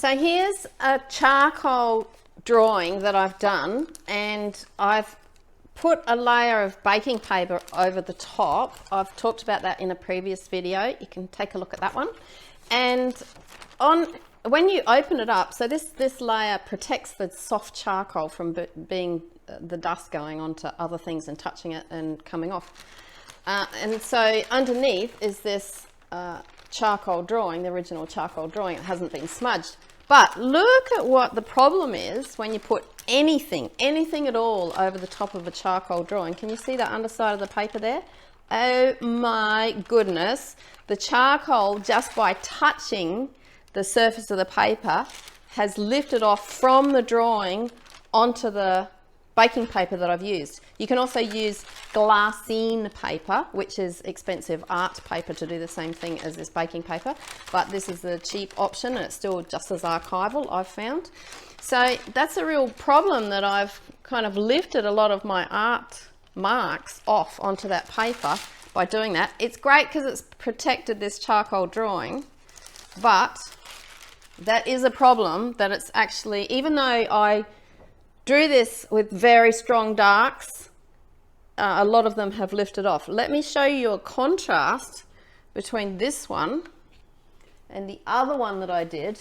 So here's a charcoal drawing that I've done, and I've put a layer of baking paper over the top. I've talked about that in a previous video. You can take a look at that one. And when you open it up, so this layer protects the soft charcoal from being the dust going onto other things and touching it and coming off. And so underneath is this charcoal drawing, the original charcoal drawing. It hasn't been smudged. But look at what the problem is when you put anything at all over the top of a charcoal drawing. Can you see the underside of the paper there? Oh my goodness. The charcoal, just by touching the surface of the paper, has lifted off from the drawing onto the baking paper that I've used. You can also use glassine paper, which is expensive art paper to do the same thing as this baking paper, but this is the cheap option and it's still just as archival, I've found. So that's a real problem, that I've kind of lifted a lot of my art marks off onto that paper by doing that. It's great because it's protected this charcoal drawing, but that is a problem, that it's actually, even though I drew this with very strong darks, a lot of them have lifted off. Let me show you a contrast between this one and the other one that I did.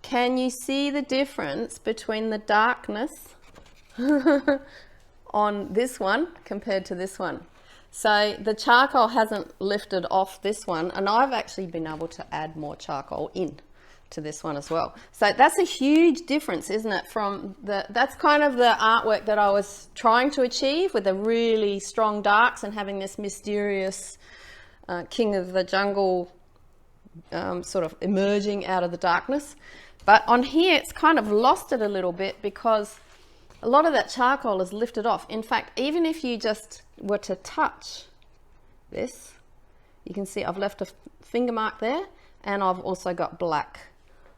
Can you see the difference between the darkness on this one compared to this one? So the charcoal hasn't lifted off this one, and I've actually been able to add more charcoal in to this one as well. So that's a huge difference, isn't it? That's kind of the artwork that I was trying to achieve, with the really strong darks and having this mysterious king of the jungle sort of emerging out of the darkness. But on here it's kind of lost it a little bit, because a lot of that charcoal is lifted off. In fact, even if you just were to touch this, you can see I've left a finger mark there, and I've also got black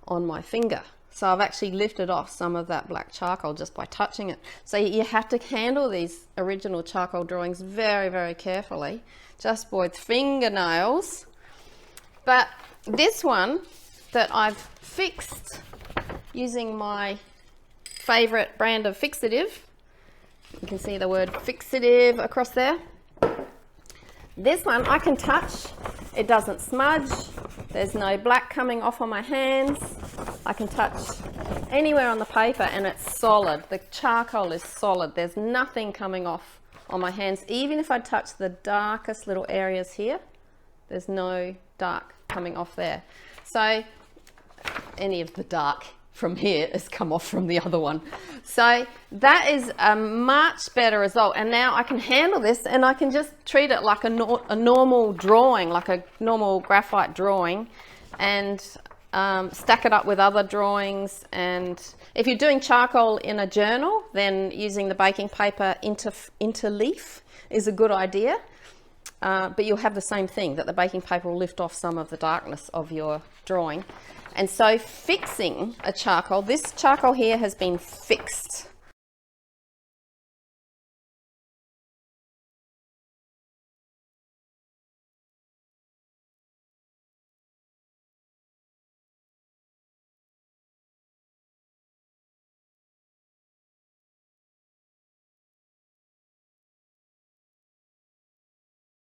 on my finger. So I've actually lifted off some of that black charcoal just by touching it. So you have to handle these original charcoal drawings very, very carefully, just with fingernails. But this one that I've fixed using my favorite brand of Fixative, you can see the word Fixative across there. This one I can touch, it doesn't smudge, there's no black coming off on my hands. I can touch anywhere on the paper and it's solid. The charcoal is solid, there's nothing coming off on my hands. Even if I touch the darkest little areas here, there's no dark coming off there. So any of the dark from here has come off from the other one. So that is a much better result. And now I can handle this and I can just treat it like a normal drawing, like a normal graphite drawing, and stack it up with other drawings. And if you're doing charcoal in a journal, then using the baking paper interleaf is a good idea. But you'll have the same thing, that the baking paper will lift off some of the darkness of your drawing. And so fixing a charcoal, this charcoal here has been fixed.